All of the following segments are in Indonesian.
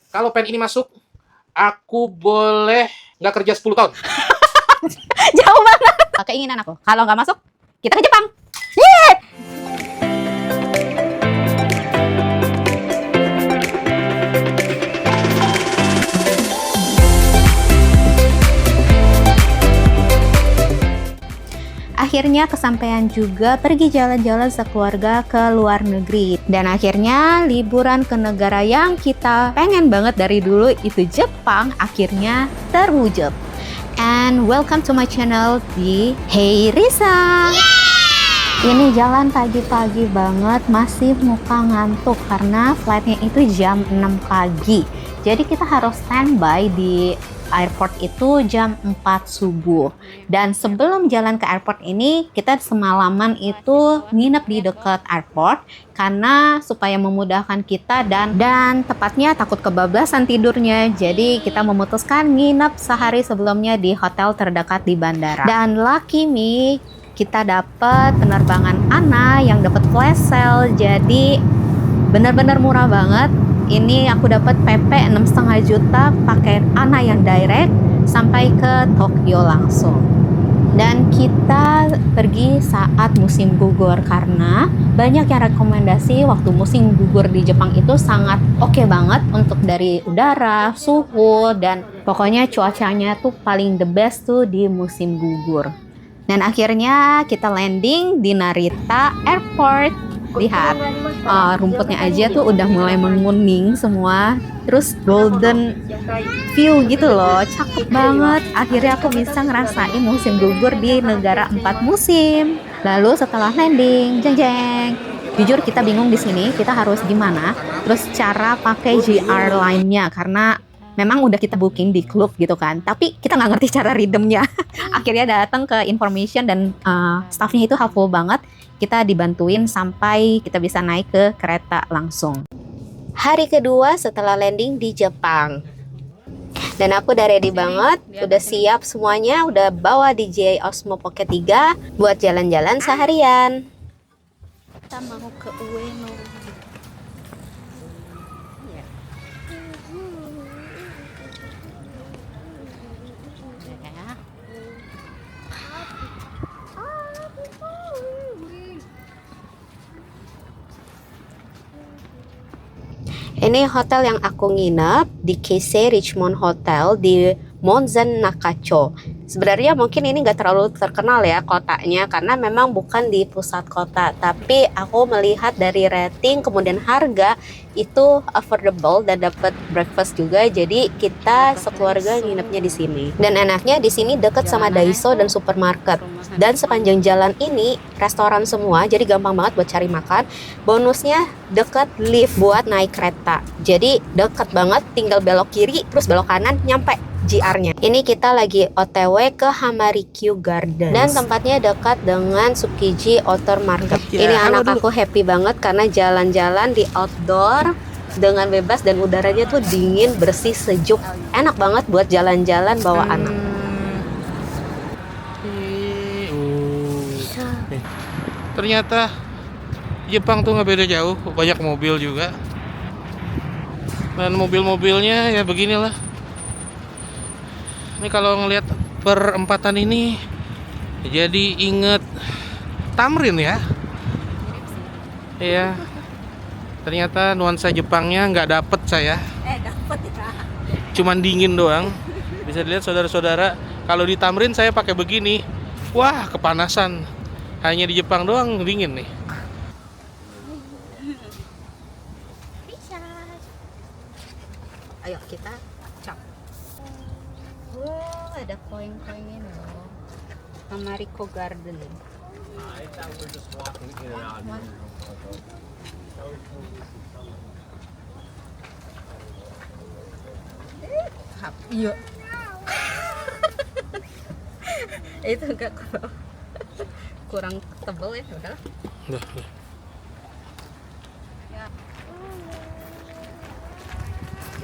Kalau pen ini masuk, aku boleh nggak kerja 10 tahun. Jauh banget. Keinginan aku, kalau nggak masuk, kita ke Jepang. Yeay! Akhirnya kesampaian juga pergi jalan-jalan sekeluarga ke luar negeri. Dan akhirnya liburan ke negara yang kita pengen banget dari dulu, itu Jepang, akhirnya terwujud. And welcome to my channel di Hey Risa. Ini jalan pagi-pagi banget, masih muka ngantuk karena flightnya itu jam 6 pagi. Jadi kita harus standby di airport itu jam 4 subuh. Dan sebelum jalan ke airport ini, kita semalaman itu nginep di dekat airport karena supaya memudahkan kita dan tepatnya takut kebablasan tidurnya. Jadi kita memutuskan nginep sehari sebelumnya di hotel terdekat di bandara. Dan lucky me, kita dapat penerbangan ANA yang dapat flash sale. Jadi benar-benar murah banget. Ini aku dapat PP 6,5 juta pakai ANA yang direct sampai ke Tokyo langsung. Dan kita pergi saat musim gugur karena banyak yang rekomendasi waktu musim gugur di Jepang itu sangat oke banget untuk dari udara, suhu, dan pokoknya cuacanya tuh paling the best tuh di musim gugur. Dan akhirnya kita landing di Narita Airport. Lihat, rumputnya aja tuh udah mulai menguning semua. Terus golden view gitu loh, cakep banget. Akhirnya aku bisa ngerasain musim gugur di negara 4 musim. Lalu setelah landing, jeng jeng. Jujur kita bingung di sini, kita harus gimana. Terus cara pakai JR Line-nya karena memang udah kita booking di klub gitu kan, tapi kita nggak ngerti cara redeemnya. Akhirnya datang ke information dan staffnya itu helpful banget. Kita dibantuin sampai kita bisa naik ke kereta langsung. Hari kedua setelah landing di Jepang. Dan aku udah ready banget, udah siap semuanya, udah bawa DJI Osmo Pocket 3 buat jalan-jalan seharian. Kita mau ke Ueno. Ini hotel yang aku nginep di Keisei Richmond Hotel di Monzen Nakacho. Sebenarnya mungkin ini nggak terlalu terkenal ya kotanya karena memang bukan di pusat kota. Tapi aku melihat dari rating kemudian harga itu affordable dan dapat breakfast juga. Jadi kita sekeluarga nginepnya di sini. Dan enaknya di sini deket sama Daiso dan supermarket. Dan sepanjang jalan ini restoran semua, jadi gampang banget buat cari makan. Bonusnya deket lift buat naik kereta. Jadi deket banget, tinggal belok kiri terus belok kanan nyampe JR-nya. Ini kita lagi OTW ke Hamarikyu Gardens dan tempatnya dekat dengan Tsukiji Outer Market. Ini anak aku happy banget karena jalan-jalan di outdoor dengan bebas dan udaranya tuh dingin, bersih, sejuk. Enak banget buat jalan-jalan bawa anak. Ternyata Jepang tuh nggak beda jauh, banyak mobil juga. Dan mobil-mobilnya ya beginilah. Ini kalau ngelihat perempatan ini jadi inget Tamrin ya. Iya. Ternyata nuansa Jepangnya nggak dapet saya. Dapet ya. Cuman dingin doang. Bisa dilihat saudara-saudara, kalau di Tamrin saya pakai begini. Wah, kepanasan. Hanya di Jepang doang dingin nih. Ayo kita cap. Oh, ada koin-koinnya loh. Hamariko Garden. Iya. Itu enggak kurang tebal ya, udahlah. Udah.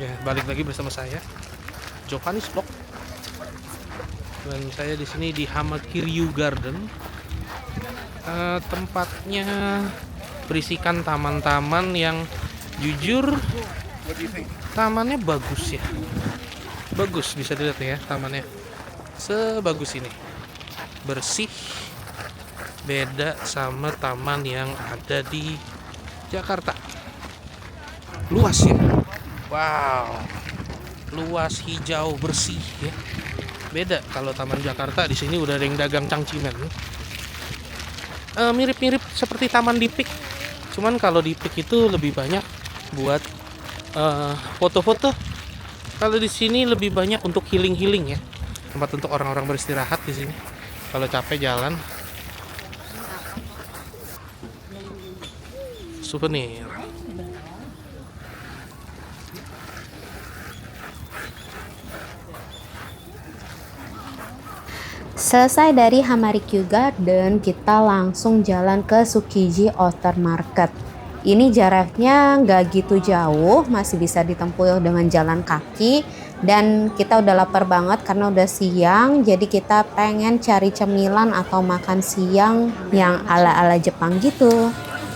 Ya, balik lagi bersama saya Jovanis Vlog. Dan saya di sini di Hamarikyu Garden. Tempatnya berisikan taman-taman yang jujur Tamannya bagus ya. Bagus, bisa dilihat ya tamannya. Sebagus ini. Bersih. Beda sama taman yang ada di Jakarta. Luas ya. Wow. Luas, hijau, bersih ya. Beda kalau taman Jakarta, di sini udah ada yang dagang cangcimen. Mirip-mirip seperti taman Dipik. Cuman kalau Dipik itu lebih banyak buat foto-foto. Kalau di sini lebih banyak untuk healing-healing ya. Tempat untuk orang-orang beristirahat di sini. Kalau capek jalan. Souvenir. Selesai dari Hamarikyu Garden, kita langsung jalan ke Tsukiji Outer Market. Ini jaraknya nggak gitu jauh, masih bisa ditempuh dengan jalan kaki. Dan kita udah lapar banget karena udah siang, jadi kita pengen cari cemilan atau makan siang yang ala-ala Jepang gitu.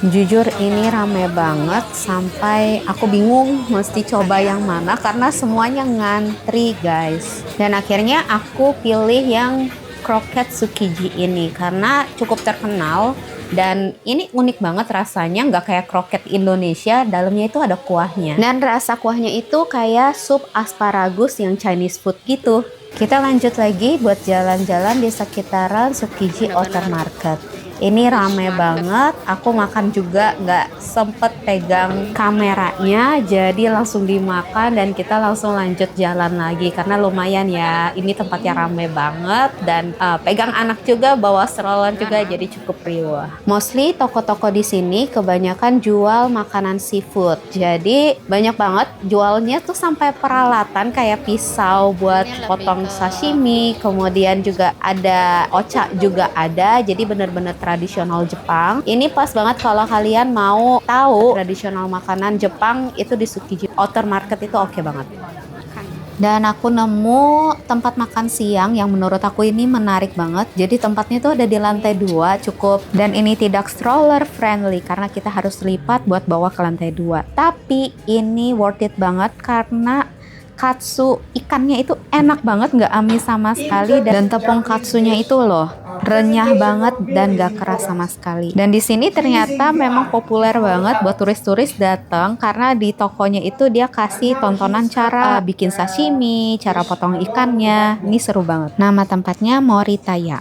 Jujur ini rame banget sampai aku bingung mesti coba yang mana karena semuanya ngantri guys. Dan akhirnya aku pilih yang kroket Tsukiji ini karena cukup terkenal dan ini unik banget rasanya, nggak kayak kroket Indonesia, dalamnya itu ada kuahnya dan rasa kuahnya itu kayak sup asparagus yang Chinese food gitu. Kita lanjut lagi buat jalan-jalan di sekitaran Tsukiji Outer Market. Ini rame banget, aku makan juga nggak sempet pegang kameranya, jadi langsung dimakan dan kita langsung lanjut jalan lagi karena lumayan ya, ini tempatnya rame banget dan pegang anak juga, bawa stroller juga, jadi cukup riuh. Mostly toko-toko di sini kebanyakan jual makanan seafood, jadi banyak banget jualnya tuh sampai peralatan kayak pisau buat potong sashimi, kemudian juga ada ocha juga ada, jadi bener-bener tradisional Jepang. Ini pas banget kalau kalian mau tahu tradisional makanan Jepang itu di Tsukiji Outer Market itu oke banget. Dan aku nemu tempat makan siang yang menurut aku ini menarik banget. Jadi tempatnya itu ada di lantai 2 cukup. Dan ini tidak stroller friendly karena kita harus lipat buat bawa ke lantai 2. Tapi ini worth it banget karena katsu ikannya itu enak banget, nggak amis sama sekali, dan tepung katsunya itu loh renyah banget dan gak keras sama sekali. Dan di sini ternyata memang populer banget buat turis-turis datang karena di tokonya itu dia kasih tontonan cara bikin sashimi, cara potong ikannya. Ini seru banget. Nama tempatnya Moritaya.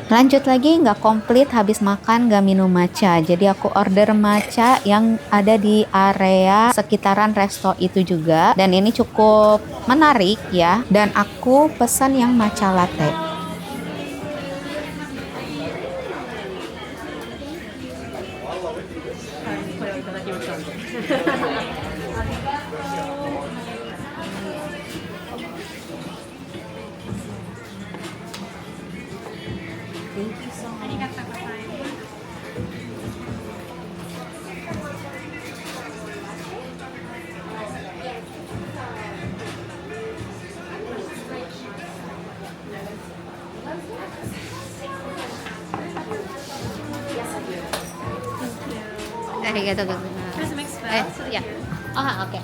Lanjut lagi, nggak komplit habis makan gak minum matcha, jadi aku order matcha yang ada di area sekitaran resto itu juga, dan ini cukup menarik ya, dan aku pesan yang matcha latte. Arigatou gozaimasu. Ya. Oh, oke.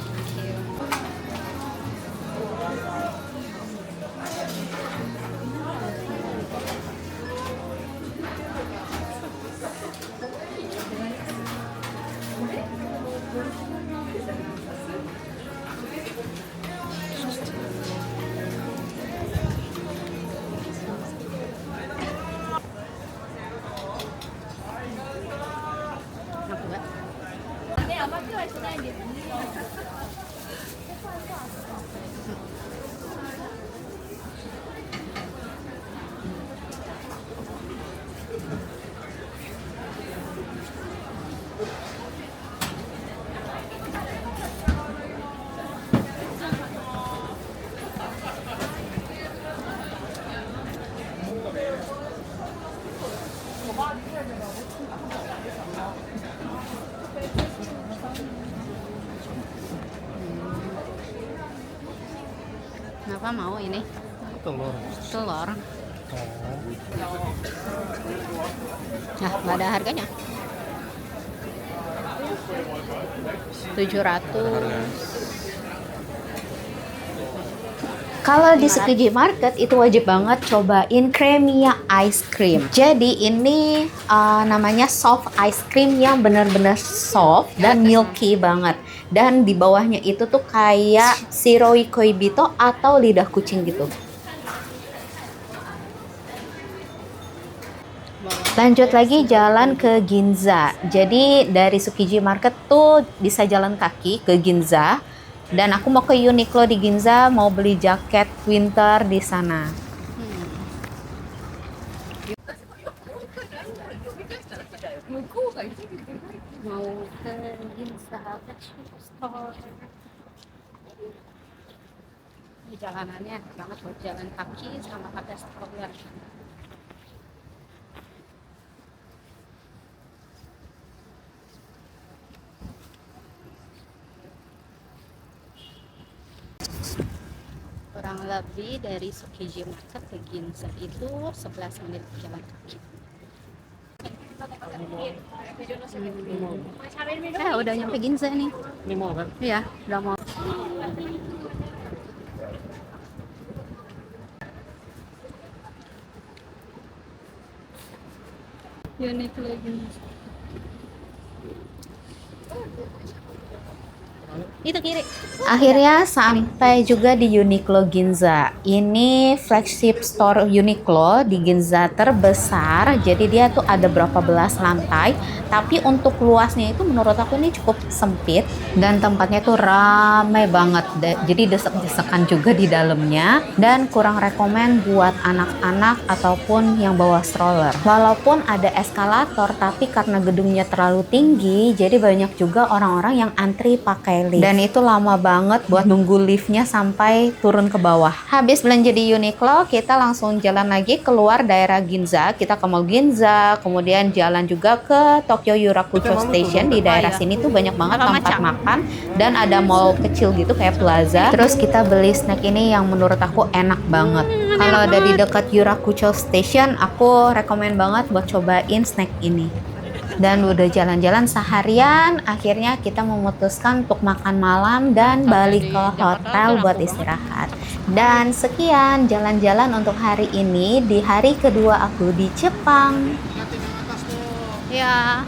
Kenapa mau ini? Telur. Telur. Nah, nggak ada harganya. 700. Kalau di Tsukiji Market itu wajib banget cobain Cremia Ice Cream. Jadi ini namanya soft ice cream yang benar-benar soft dan milky banget. Dan di bawahnya itu tuh kayak Shiroi Koibito atau lidah kucing gitu. Lanjut lagi jalan ke Ginza. Jadi dari Tsukiji Market tuh bisa jalan kaki ke Ginza. Dan aku mau ke Uniqlo di Ginza, mau beli jaket winter di sana. Mau ke Ginza Fashion Store. Ini jalanannya banget buat jalan kaki sama pakai stroller. Kurang lebih dari Tsukiji Market ke Ginza itu 11 menit jalan kaki. Udah nyampe Ginza nih. Ini mau kan? Iya, udah mau. Uniqlo Ginza. Itu kiri. Akhirnya sampai juga di Uniqlo Ginza. Ini flagship store Uniqlo di Ginza terbesar. Jadi dia tuh ada berapa belas lantai. Tapi untuk luasnya itu menurut aku ini cukup sempit. Dan tempatnya tuh ramai banget. Jadi desek-desekan juga di dalamnya. Dan kurang rekomen buat anak-anak ataupun yang bawa stroller. Walaupun ada eskalator, tapi karena gedungnya terlalu tinggi, jadi banyak juga orang-orang yang antri pakai lift. Dan itu lama banget buat nunggu liftnya sampai turun ke bawah. Habis belanja di Uniqlo, kita langsung jalan lagi keluar daerah Ginza. Kita ke Mall Ginza, kemudian jalan juga ke Tokyo Yurakucho Station. Di daerah sini tuh banyak banget tempat makan dan ada mall kecil gitu kayak plaza. Terus kita beli snack ini yang menurut aku enak banget. Kalau ada di dekat Yurakucho Station, aku rekomen banget buat cobain snack ini. Dan udah jalan-jalan seharian, akhirnya kita memutuskan untuk makan malam dan balik ke hotel buat istirahat. Dan sekian jalan-jalan untuk hari ini di hari kedua aku di Jepang. Ya.